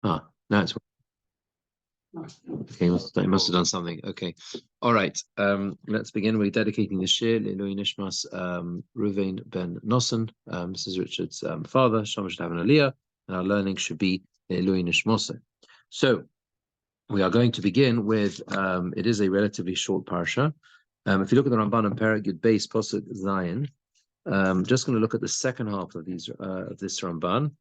No, it's okay. He must have done something. Okay, all right. Let's begin. We're dedicating the shir Leilui Nishmas Ruvain ben Nosson. This is Richard's father. Shama should have an aliyah, and our learning should be Leilui Nishmose. So we are going to begin with. It is a relatively short parsha. If you look at the Ramban and Perek Yud Beis Posuk Zion, just going to look at the second half of these of this Ramban.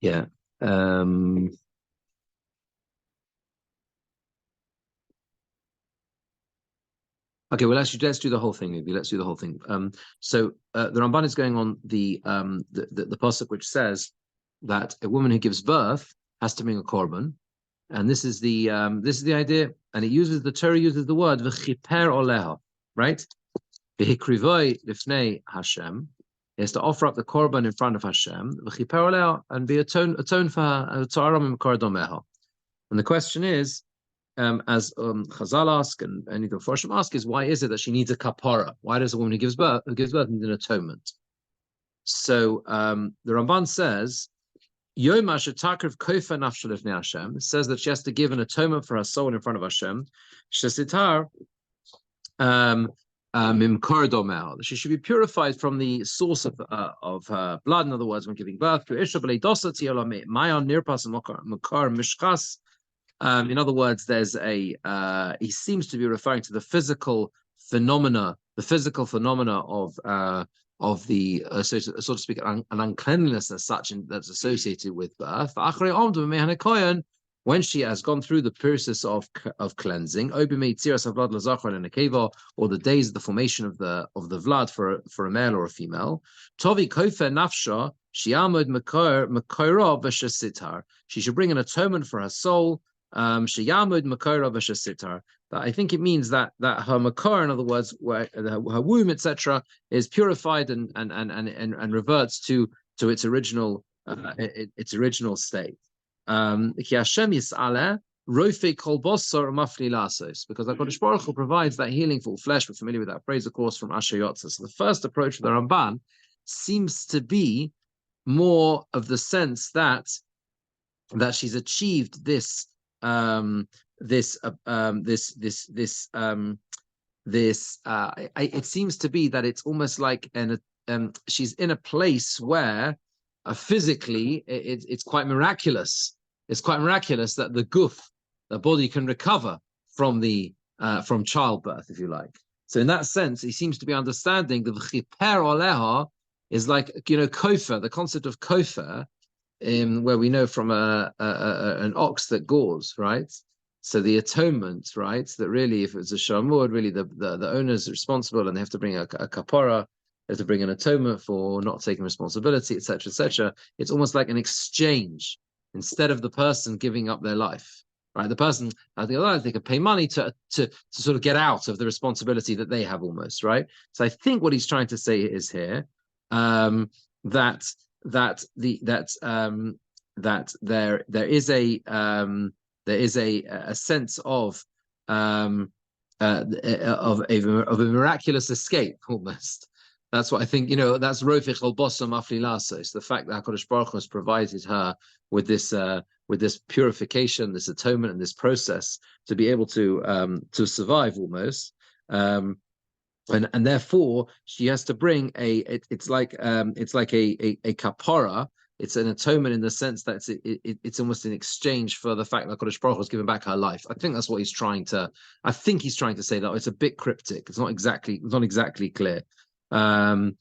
Yeah. Okay, well, let's do the whole thing. Maybe let's do the whole thing. So the Ramban is going on the pasuk which says that a woman who gives birth has to bring a korban, and this is the idea, and the Torah uses the word v'chiper oleha, right? V'hikrivoi lifnei Hashem. He has to offer up the korban in front of Hashem, v'chiper oleha, and be atone for her, and the question is, as Chazal ask and the Forshim ask, is why is it that she needs a kapara? Why does a woman who gives birth need an atonement? So the Ramban says, Yom Takrav Kofa Nafsha Lifnei Hashem, says that she has to give an atonement for her soul in front of Hashem. Shesitar Mimkar Domel. She should be purified from the source of her blood. In other words, when giving birth, in other words, there's he seems to be referring to the physical phenomena of the so to speak, an uncleanliness as such that's associated with birth. When she has gone through the process of cleansing, or the days of the formation of the vlad for a male or a female, Tovi kofer nafsha shiamod makora v'shesitar. She should bring an atonement for her soul. Sheyamud makora v'shesitar. That I think it means that her makor, in other words, where her womb, etc., is purified and reverts to its original state. Because HaKadosh Baruch Hu provides that healing for all flesh. We're familiar with that phrase, of course, from Asher Yotzah. So the first approach of the Ramban seems to be more of the sense that she's achieved this it seems to be that it's almost like she's in a place where physically it's quite miraculous. It's quite miraculous that the body can recover from childbirth, if you like. So in that sense, he seems to be understanding that the chiper oleha is like, kofer, the concept of kofer, where we know from an ox that gores, right? So the atonement, right? That really, if it's a shamud, really the owner is responsible, and they have to bring a kapara, they have to bring an atonement for not taking responsibility, etc., etc. It's almost like an exchange instead of the person giving up their life, right? The person, they could pay money to sort of get out of the responsibility that they have, almost, right? So I think what he's trying to say is here that there is a sense of a miraculous escape, almost. That's what I think. That's Rofich al Bossa Mafli Lasos. The fact that HaKadosh Baruch Hu has provided her with this purification, this atonement, and this process to be able to survive, almost. And therefore she has to bring it's like a kapara. It's an atonement in the sense that it's almost an exchange for the fact that Kodesh Baruch Hu has given back her life. I think that's what he's trying to. I think he's trying to say that. It's a bit cryptic. It's not exactly clear. But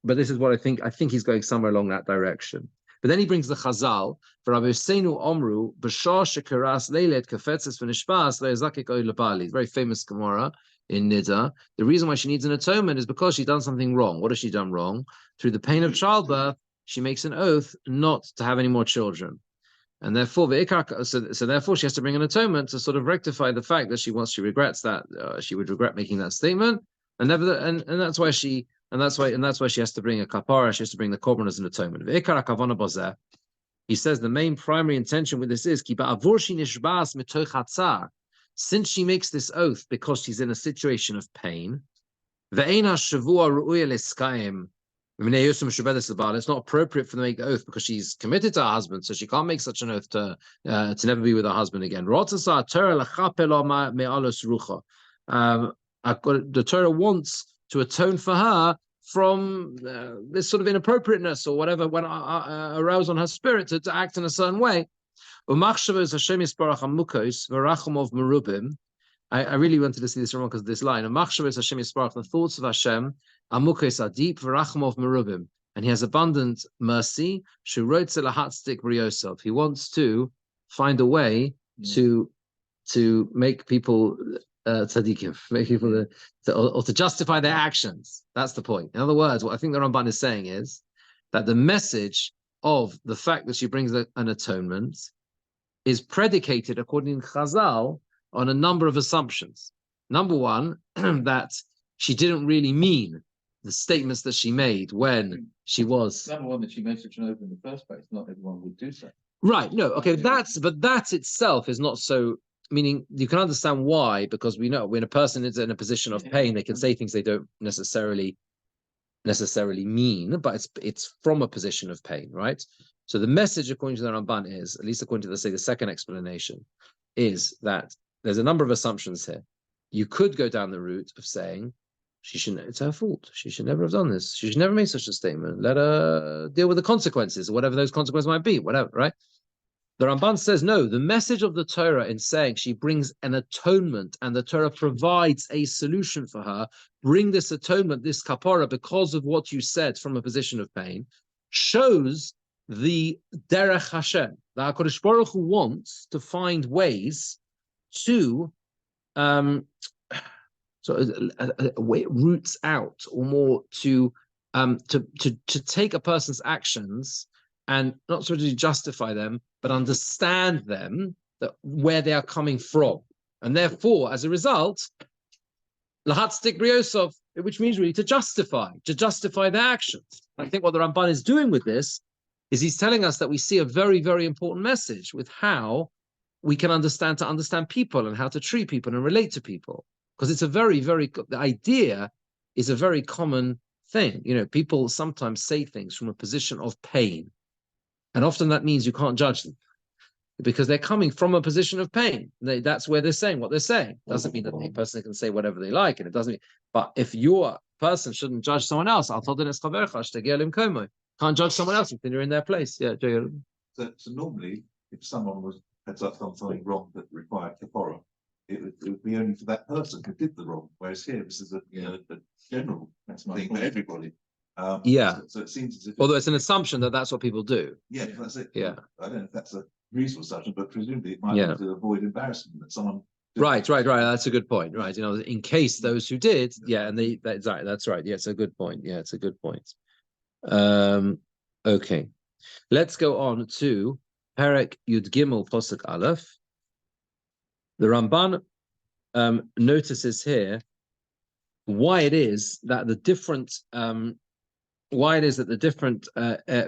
this is what I think. I think he's going somewhere along that direction. But then he brings the Chazal for Rabbi Yoseinu Omru b'shah shekaras leilet kafetzes v'nishpas le'ezakik oy lebali. Very famous Gemara in Nida. The reason why she needs an atonement is because she's done something wrong. What has she done wrong? Through the pain of childbirth, she makes an oath not to have any more children, and therefore therefore she has to bring an atonement to sort of rectify the fact that she regrets that she would regret making that statement, and that's why she has to bring a kapara. She has to bring the korban as an atonement. He says the main primary intention with this is since she makes this oath because she's in a situation of pain, It's not appropriate for them to make the oath because she's committed to her husband, so she can't make such an oath to never be with her husband again. The Torah wants to atone for her from this sort of inappropriateness or whatever when aroused on her spirit to act in a certain way. I really wanted to see this wrong because of this line. The thoughts of Hashem are deep, and He has abundant mercy. He wants to find a way to make people tzaddikim, make people or to justify their actions. That's the point. In other words, what I think the Ramban is saying is that the message of the fact that she brings an atonement is predicated, according to Chazal, on a number of assumptions. Number one, that she didn't really mean the statements that she made when she was. Number one, that she made such an oath in the first place. Not everyone would do so. Right. No. Okay. But that itself is not so. Meaning, you can understand why, because we know when a person is in a position of pain, they can say things they don't necessarily mean, but it's from a position of pain, right? So the message, according to the Ramban, is, at least according to the second explanation, is that there's a number of assumptions here. You could go down the route of saying it's her fault. She should never have done this. She should never make such a statement. Let her deal with the consequences, whatever those consequences might be, whatever, right? The Ramban says, no, the message of the Torah in saying she brings an atonement and the Torah provides a solution for her, bring this atonement, this kapara, because of what you said from a position of pain, shows the derech Hashem. The HaKadosh Baruch Hu wants to find ways to roots out, or more to take a person's actions and not sort of justify them, but understand them, that where they are coming from, and therefore, as a result, lahatzdik briosov, which means really to justify their actions. I think what the Ramban is doing with this is he's telling us that we see a very, very important message with how we can understand people and how to treat people and relate to people, because it's a very, very, the idea is a very common thing. You know, people sometimes say things from a position of pain, and often that means you can't judge them because they're coming from a position of pain. That's where they're saying what they're saying. Doesn't mean that the person can say whatever they like, and it doesn't mean. But if your person shouldn't judge someone else, can't judge someone else if they're in their place. Yeah. So normally, if someone had done something wrong that required kapara, it would be only for that person who did the wrong. Whereas here, this is a general thing for everybody. So it seems as if, although it's an assumption that that's what people do. Yeah, that's it. Yeah, I don't know if that's a reasonable assumption, but presumably it might be to avoid embarrassment that someone. Right. That's a good point. Right, you know, in case those who did, and that's right. Yeah, it's a good point. Yeah, it's a good point. Okay, let's go on to Perek Yud Gimel Posuk Aleph. The Ramban notices here why it is that the different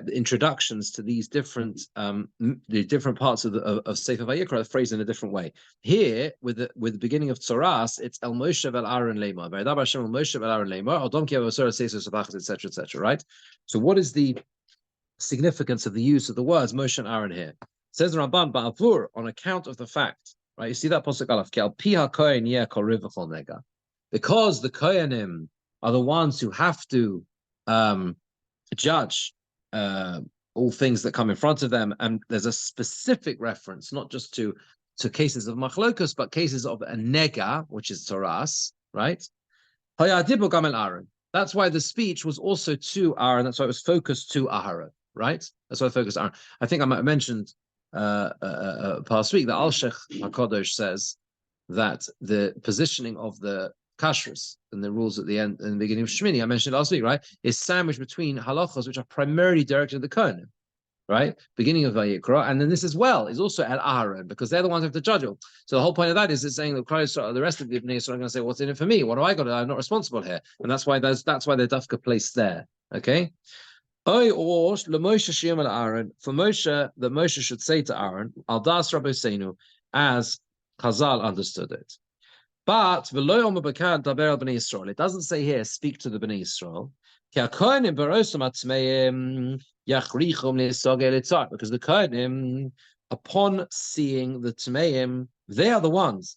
introductions to these different the different parts of Sefer Vayikra are phrased in a different way. Here, with the beginning of Toras, it's El Moshe Vel Aaron Leimar, V'Yadav Hashem El Moshe Vel Aaron Leimar, Adom Ki Avosor Seisos Sabachas, etc., right? So, what is the significance of the use of the words Moshe and Aaron here? It says the Ramban Ba'avur, on account of the fact, right? You see that Posuk Aleph, Ki Al Pi HaKohen Yeh Kol Riv V'Chol Nega, because the Kohanim are the ones who have to judge all things that come in front of them, and there's a specific reference not just to cases of machlokus, but cases of a nega, which is Toras, right? That's why the speech was also to Aaron. That's why it was focused to Aharon, right? That's why I focused on Aaron. I think I might have mentioned past week that Al Sheikh HaKadosh says that the positioning of the kashrus and the rules at the end and the beginning of Shmini, I mentioned last week, right, is sandwiched between halachos which are primarily directed at the Kohanim, right? Beginning of Vayikra, and then this as well is also at Aharon, because they're the ones who have to judge it. So the whole point of that is it's saying that the rest of the Bnei Yisrael are going to say, what's in it for me? What do I got? I'm not responsible here, and that's why they're dafka placed there. Okay. For Moshe, that Moshe should say to Aaron, Al Das Rabbi Seinu, as Chazal understood it. But it doesn't say here, speak to the Bnei Israel. Because the Kohanim, upon seeing the Tmeim, they are the ones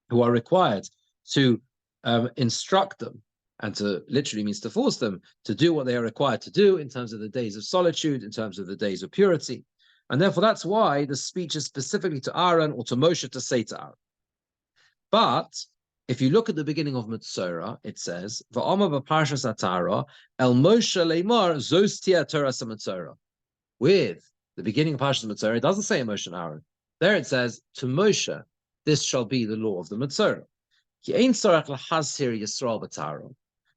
who are required to instruct them, and to literally means to force them to do what they are required to do in terms of the days of solitude, in terms of the days of purity. And therefore, that's why the speech is specifically to Aaron or to Moshe to say to Aaron. But if you look at the beginning of Metzora, it says, "Va'ama b'parshas Atara el Moshe leimar zos tia Toras Metzora." With the beginning of Parshas Metzora, it doesn't say Moshe and Aaron. There it says, "To Moshe, this shall be the law of the Metzora."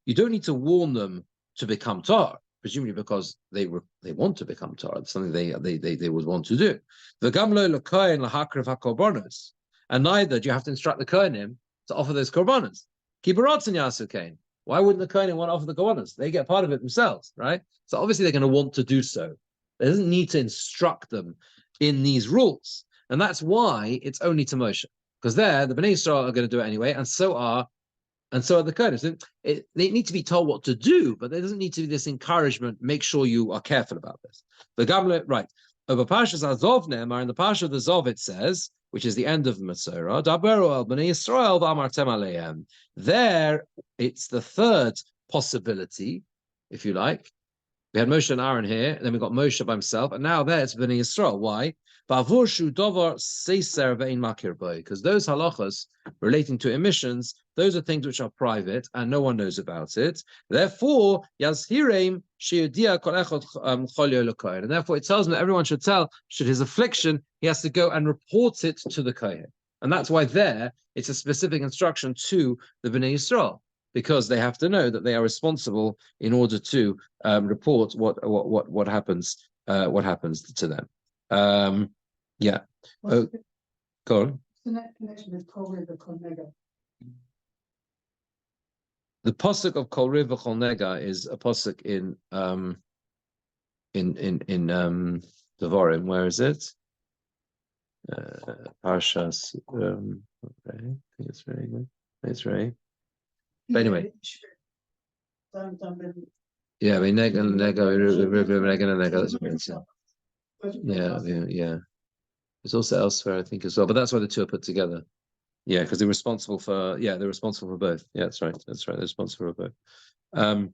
You don't need to warn them to become Torah, presumably because they want to become Torah. It's something they would want to do. And neither do you have to instruct the Kohanim to offer those korbanos. Why wouldn't the Kohanim want to offer the korbanos? They get part of it themselves, right? So obviously they're going to want to do so. There doesn't need to instruct them in these rules. And that's why it's only to Moshe. Because there, the Bnei Israel are going to do it anyway, and so are the Kohanim. So they need to be told what to do, but there doesn't need to be this encouragement. Make sure you are careful about this. The Gamle, right? Over Parshas Azov Ne'emar, in the Parsha of the Zov, it says, which is the end of Metzora, Daberu el Bnei Yisrael v'amartem aleim. There, it's the third possibility, if you like. We had Moshe and Aaron here, and then we got Moshe by himself, and now there it's Bnei Yisrael. Why? Because those halachas relating to emissions, those are things which are private and no one knows about it. Therefore, and therefore it tells me that everyone should his affliction, he has to go and report it to the kohen. And that's why there it's a specific instruction to the Bnei Yisrael, because they have to know that they are responsible in order to report what happens to them. Yeah. Oh, go on. The net connection with Kol Riv Kol Nega. The pasuk of Kol Riv Kol Nega is a pasuk in Devarim. Where is it? Parshas. I think it's very good. It's right. But anyway. Yeah, yeah. There's also elsewhere, I think, as well. But that's why the two are put together. Yeah, because they're responsible for both. Yeah, that's right. They're responsible for both.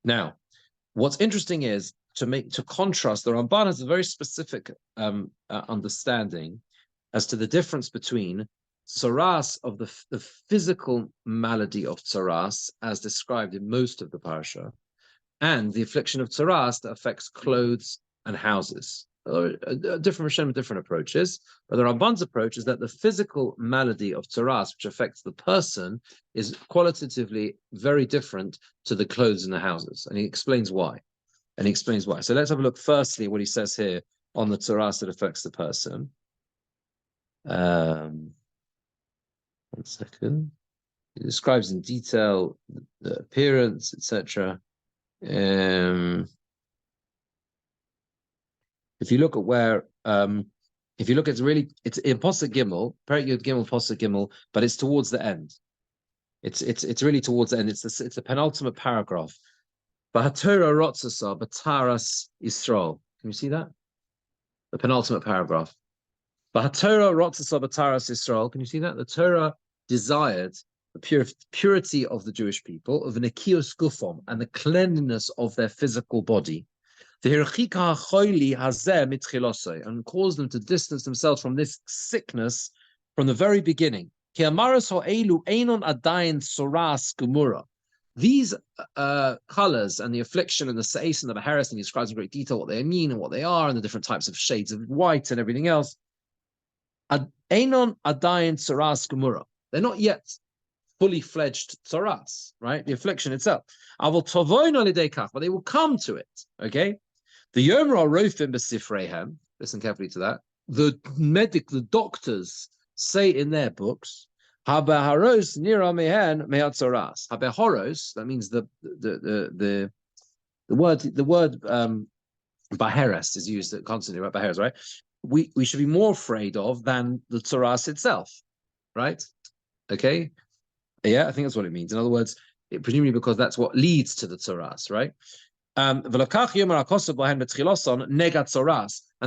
Now, what's interesting is to contrast, the Ramban has a very specific understanding as to the difference between Toras of the physical malady of Toras, as described in most of the parasha, and the affliction of Toras that affects clothes and houses. Different Rishonim, different approaches, but the Ramban's approach is that the physical malady of Toras, which affects the person, is qualitatively very different to the clothes and the houses, and he explains why. So let's have a look firstly at what he says here on the Toras that affects the person. 1 second. He describes in detail the appearance, etc. If you look at where, it's in Posuk Gimel, Perek Yud Gimel, Posuk Gimel, but it's towards the end. It's really towards the end. It's the penultimate paragraph. V'haTorah rotzasa b'taras Yisrael. Can you see that? The penultimate paragraph. V'haTorah rotzasa b'taras Yisrael. Can you see that? The Torah desired the purity of the Jewish people, of nekios gufom, and the cleanliness of their physical body. And cause them to distance themselves from this sickness from the very beginning. These colors and the affliction and the seis and the beharis, and he describes in great detail what they mean and what they are and the different types of shades of white and everything else. They're not yet fully fledged tzaras, right? The affliction itself. But they will come to it, okay? The Yomer Rofim B'Sifreihem, listen carefully to that. The doctors say in their books, Habeharos Nira Mehen Mehatzoras. Habehoros, that means the word Baheres is used constantly, right? Baheres, right? We should be more afraid of than the Tzoras itself. right? Okay. Yeah, I think that's what it means. In other words, presumably because that's what leads to the Toras, right? And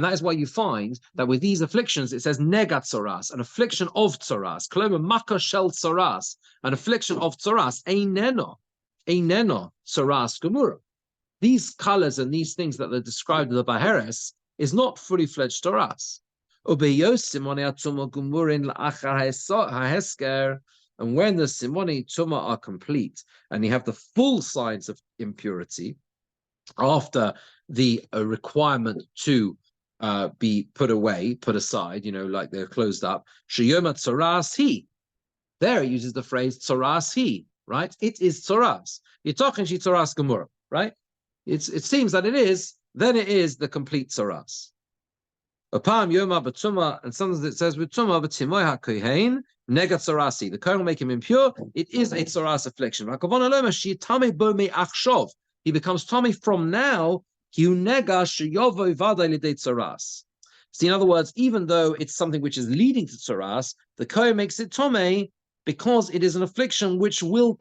that is why you find that with these afflictions, it says negat tzoras, an affliction of tzoras, kloma maka shel tzoras, an affliction of tzoras, eineno tzoras gemura. These colors and these things that are described in the Baheres is not fully fledged tzoras. And when the simoni tuma are complete, and you have the full signs of impurity, after the requirement to be put away, put aside, like they're closed up, sheyoma tzoras he. There it uses the phrase tzoras he, right? It is tzoras. You're talking she tzoras gemura, right? It seems that it is, then it is the complete tzoras. Upam yoma b'tuma, and sometimes it says b'tuma b'timoy hakohen nega tzorasi. The Kohen will make him impure. It is a tzoras affliction. He becomes Tommy from now. See, in other words, even though it's something which is leading to tzoras, the Kohen makes it Tommy because it is an affliction which will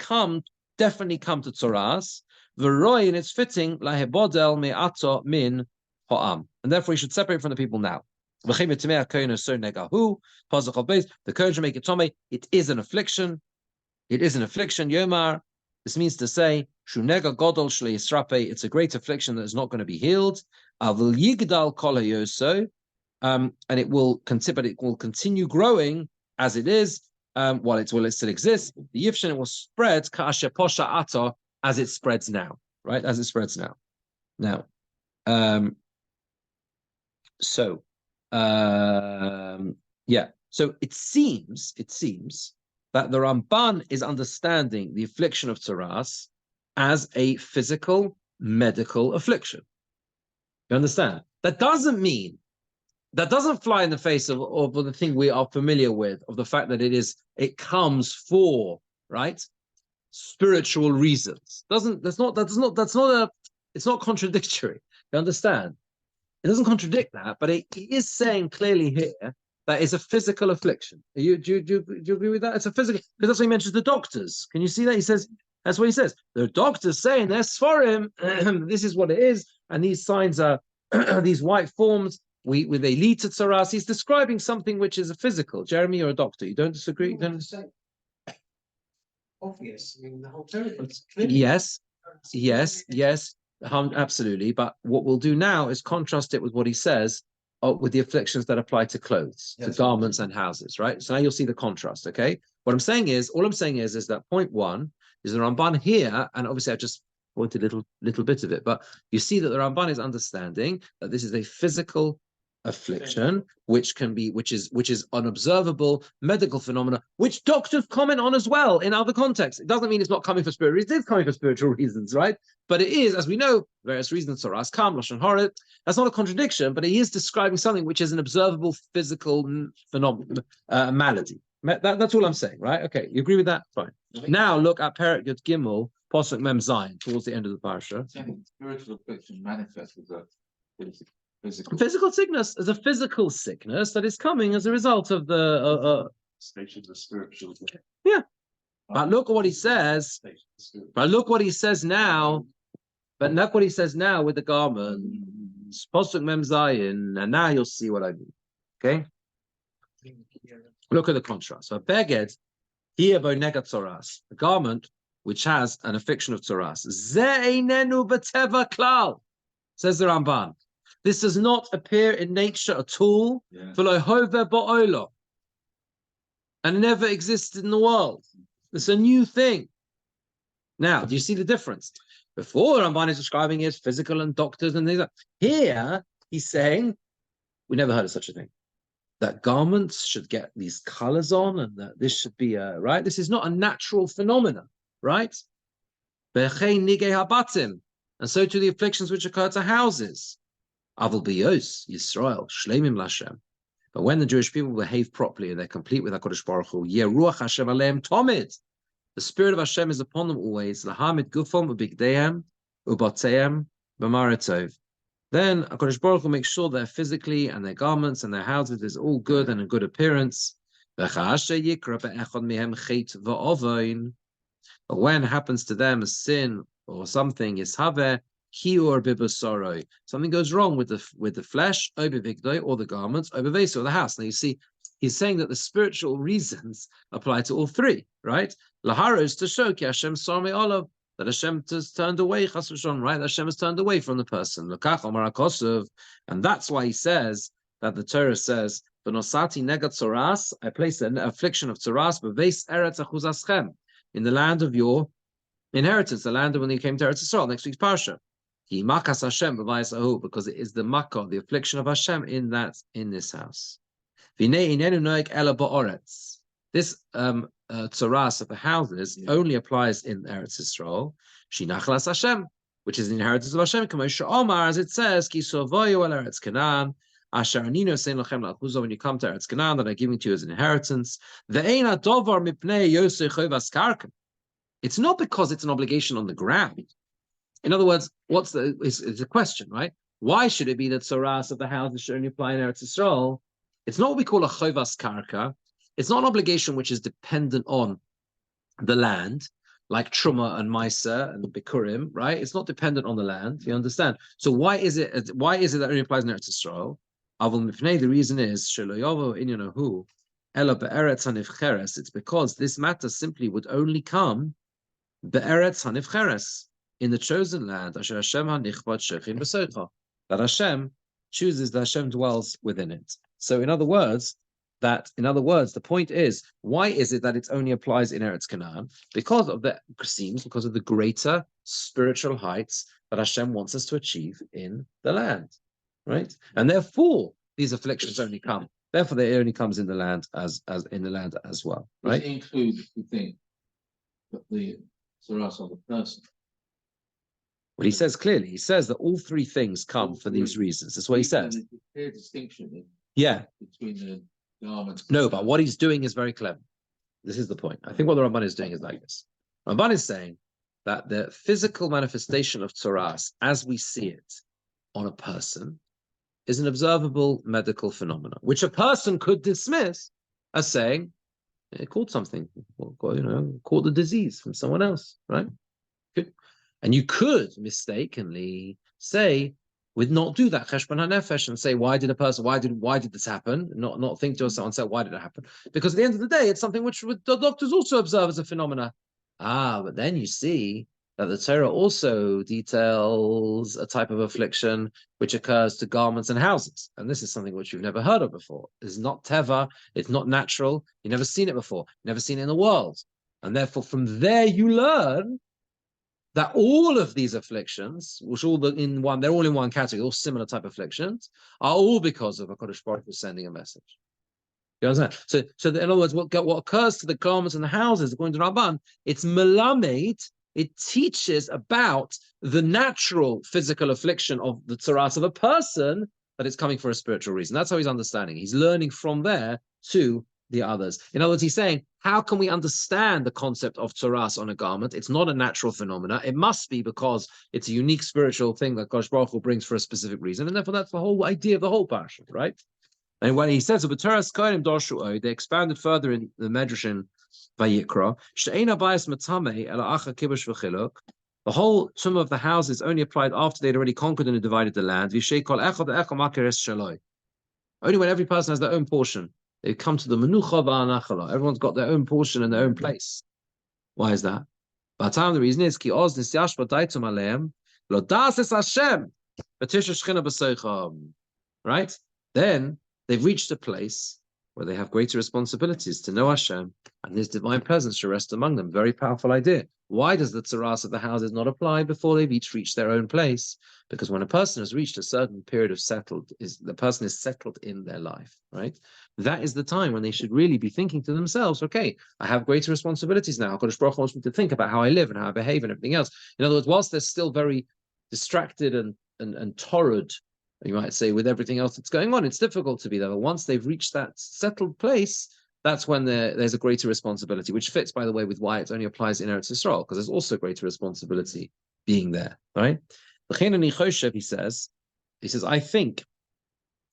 definitely come to tzoras. V'roi, and it's fitting lahebodel me'ato min ha'am, and therefore he should separate from the people now. The Kohen should make it Tommy. It is an affliction. It is an affliction. Yomar. This means to say, Shunega Godol Shli Yisrape, it's a great affliction that is not going to be healed. Avil Yigdal Kol Hayoso, and it will continue growing as it is, while it still exists. The Yifshin, it will spread Ka'asher Posha Ata, as it spreads now, right? As it spreads now. Now, so it seems that the Ramban is understanding the affliction of tzoras as a physical, medical affliction. You understand? That doesn't fly in the face of the thing we are familiar with, of the fact that it comes for, right, spiritual reasons. It's not contradictory. You understand? It doesn't contradict that, but it is saying clearly here that is a physical affliction. Do you agree with that? It's a physical, because that's what he mentions the doctors. Can you see that? He says, that's what he says. The doctors saying they're Sforim, this is what it is, and these signs are, these white forms, they lead to tzoras. He's describing something which is a physical. Jeremy, you're a doctor. You don't disagree? You don't disagree? Obvious. I mean, the whole Torah is Yes, absolutely. But what we'll do now is contrast it with what he says with the afflictions that apply to clothes, to garments and houses, right? So now you'll see the contrast, okay? All I'm saying is that point one is the Ramban here, and obviously I've just pointed a little bit of it, but you see that the Ramban is understanding that this is a physical affliction, which is an observable medical phenomena, which doctors comment on as well in other contexts. It doesn't mean it's not coming for spiritual reasons. It is coming for spiritual reasons, right? But it is, as we know, various reasons. Tzoras kam, lashon hara. That's not a contradiction, but he is describing something which is an observable physical phenomenon, malady. That's all I'm saying, right? Okay, you agree with that? Fine. Now look at Perek Yud Gimel, Pasuk Mem Zayin, towards the end of the parasha. Spiritual affliction manifests as a physical sickness, as a physical sickness that is coming as a result of the stations of spiritual. Yeah. But look at what he says. But look what he says now. But look what he says now with the garments. Pasuk Mem Zayin, and now you'll see what I mean. Okay. Look at the contrast. So beged here bo negat tzoras, a garment which has an affliction of tzoras. Ze einenu b'teva klal, says the Ramban. This does not appear in nature at all. V'lo hove ba'olo, and never existed in the world. It's a new thing. Now, do you see the difference? Before, Ramban is describing it as physical and doctors and things like that. Here, he's saying, we never heard of such a thing. That garments should get these colors on, and that this should be right. This is not a natural phenomenon, right? And so to the afflictions which occur to houses. Avol biyos Yisrael shleimim lashem. But when the Jewish people behave properly and they're complete with HaKadosh Baruch Hu, Yeruach Hashem aleim tomid. The spirit of Hashem is upon them always. Lahamid gufom ubigdeim ubateim b'maretov. Then HaKadosh Baruch Hu makes sure they're physically and their garments and their houses is all good and a good appearance. But when happens to them a sin or something, something goes wrong with the flesh, or the garments, or the house. Now you see, he's saying that the spiritual reasons apply to all three, right? Lahara is to show that Hashem has turned away, right? Hashem has turned away from the person. And that's why he says that the Torah says, I place an affliction of Toras, in the land of your inheritance, the land of when you came to Eretz Yisrael, next week's parsha. Because it is the makkah, the affliction of Hashem in this house. This Toras of the houses only applies in Eretz Yisrael, Shinachlas Hashem, which is the inheritance of Hashem, as it says, Eretz Canaan, when you come to Eretz Canaan, that I'm giving to you as an inheritance. It's not because it's an obligation on the ground. In other words, it's a question, right? Why should it be that Toras of the houses should only apply in Eretz Yisrael? It's not what we call a chovas karka. It's not an obligation which is dependent on the land, like Truma and Maisa and Bikurim, right? It's not dependent on the land. You understand? So why is it that it only applies in Eretz Yisrael? The reason is it's because this matter simply would only come be'eretz hanivcheres, in the chosen land, that Hashem chooses, that Hashem dwells within it. So in other words, the point is, why is it that it only applies in Eretz Canaan? Because of the greater spiritual heights that Hashem wants us to achieve in the land. Right, and therefore these afflictions only come. Therefore, they only comes in the land as well. Right. Does it include, you think, the Toras of the person? Well, he says clearly. He says that all three things come for these reasons. That's what he says. There's a clear distinction. Between the garments. No, but what he's doing is very clever. This is the point. I think what the Ramban is doing is like this. Ramban is saying that the physical manifestation of Toras, as we see it on a person, is an observable medical phenomenon, which a person could dismiss as saying, it caught something, caught the disease from someone else, right? Good. And you could mistakenly say, not do that cheshbon hanefesh and say, why did this happen? Not think to yourself and say, why did it happen? Because at the end of the day, it's something which the doctors also observe as a phenomena. But then you see that the Torah also details a type of affliction which occurs to garments and houses. And this is something which you've never heard of before. It's not teva, it's not natural, you've never seen it before, never seen it in the world. And therefore from there you learn that all of these afflictions, they're all in one category, all similar type afflictions, are all because of HaKadosh Baruch Hu sending a message. You understand? So in other words, what occurs to the garments and the houses, according to Ramban, it's melamed. It teaches about the natural physical affliction of the Toras of a person, that it's coming for a spiritual reason. That's how he's understanding. He's learning from there to the others. In other words, he's saying, how can we understand the concept of Toras on a garment? It's not a natural phenomena. It must be because it's a unique spiritual thing that Kosh Baruch Hu brings for a specific reason. And therefore, that's the whole idea of the whole parasha, right? And when he says, they expanded further in the Medrash in Vayikra, the whole tumah of the houses only applied after they'd already conquered and divided the land. Only when every person has their own portion, they come to the menucha v'anachala. Everyone's got their own portion and their own place. Why is that? The reason is ki oz nisyashba daitum aleim lo das es Hashem v'tisha shchina b'soicham. Right? Then they've reached a place where they have greater responsibilities to know Hashem, and His divine presence should rest among them. Very powerful idea. Why does the Toras of the houses not apply before they've each reached their own place? Because when a person has reached a certain period of the person is settled in their life, right? That is the time when they should really be thinking to themselves, okay, I have greater responsibilities now. HaKadosh Baruch Hu wants me to think about how I live and how I behave and everything else. In other words, whilst they're still very distracted and torrid, you might say, with everything else that's going on, it's difficult to be there. But once they've reached that settled place, that's when there's a greater responsibility, which fits, by the way, with why it only applies in Eretz Yisrael, because there's also greater responsibility being there, right? He says, I think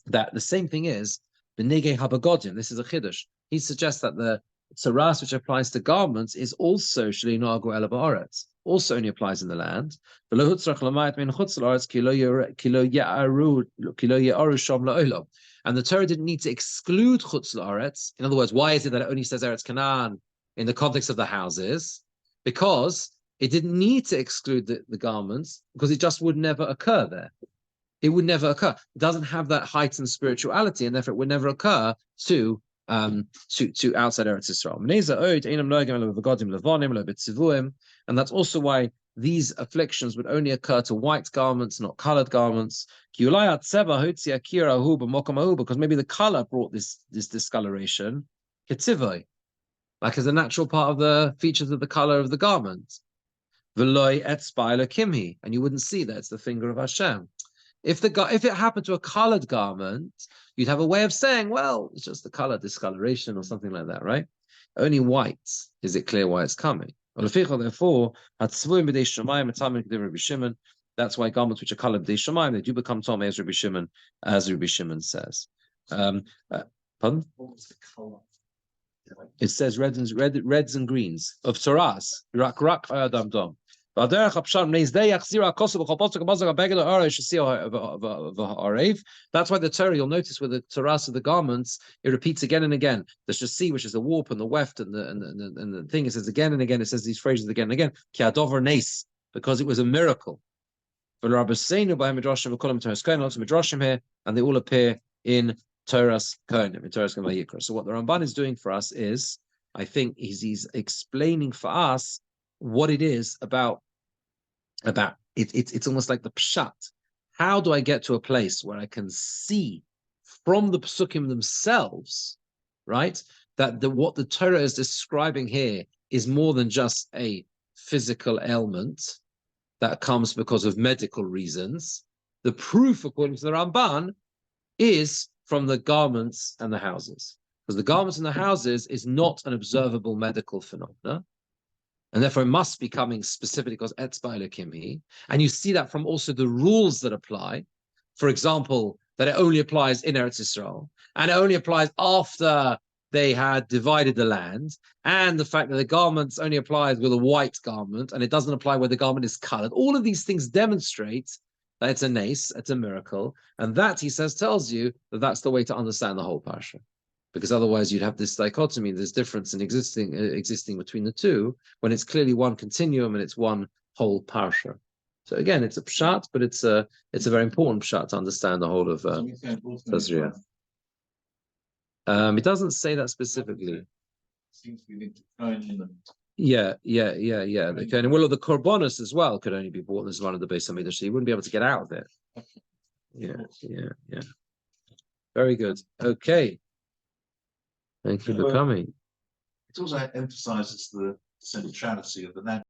that the same thing is, b'negei habagodim, this is a chiddush, he suggests that the Toras, which applies to garments, is also Shlinagu Ela Ba'aretz, also only applies in the land. And the Torah didn't need to exclude Chutz La'aretz. In other words, why is it that it only says Eretz Canaan in the context of the houses? Because it didn't need to exclude the garments, because it just would never occur there. It would never occur. It doesn't have that heightened spirituality, and therefore it would never occur to outside Eretz Yisrael. And that's also why these afflictions would only occur to white garments, not colored garments. Because maybe the color brought this discoloration, like as a natural part of the features of the color of the garment. And you wouldn't see that it's the finger of Hashem. If it happened to a colored garment, you'd have a way of saying, well, it's just the color discoloration or something like that, right? Only white is it clear why it's coming. Therefore, that's why garments which are colored b'dei shamayim, they do become tom as Rabbi Shimon says. Pardon? What was the color? It says reds and greens of Toras. Rak adam dom. That's why the Torah, you'll notice with the Toras of the garments, it repeats again and again. The shasi, which is the warp and the weft, and the thing, it says again and again, it says these phrases again and again, because it was a miracle. Lots of midrashim here, and they all appear in Toras Kohanim, in Toras Vayikra. So what the Ramban is doing for us is, I think he's explaining for us what it is about it. It's almost like the pshat. How do I get to a place where I can see from the psukim themselves, right, that what the Torah is describing here is more than just a physical ailment that comes because of medical reasons. The proof, according to the Ramban, is from the garments and the houses. Because the garments and the houses is not an observable medical phenomena. And therefore it must be coming specifically because etzba elokimhi. And you see that from also the rules that apply. For example, that it only applies in Eretz Yisrael, and it only applies after they had divided the land, and the fact that the garments only applies with a white garment, and it doesn't apply where the garment is colored. All of these things demonstrate that it's a nace, it's a miracle, and that, he says, tells you that that's the way to understand the whole parsha. Because otherwise you'd have this dichotomy, this difference in existing between the two, when it's clearly one continuum and it's one whole parsha. So again, it's a pshat, but it's a very important pshat to understand the whole of Tazria. It doesn't say that specifically. Seems to be linked to Chaim. Yeah. The Kohanim, well, the korbanos as well could only be bought as one of the Beis Hamikdash, so you wouldn't be able to get out of it. Yeah. Very good. Okay. Thank you for coming. It also emphasizes the centrality of the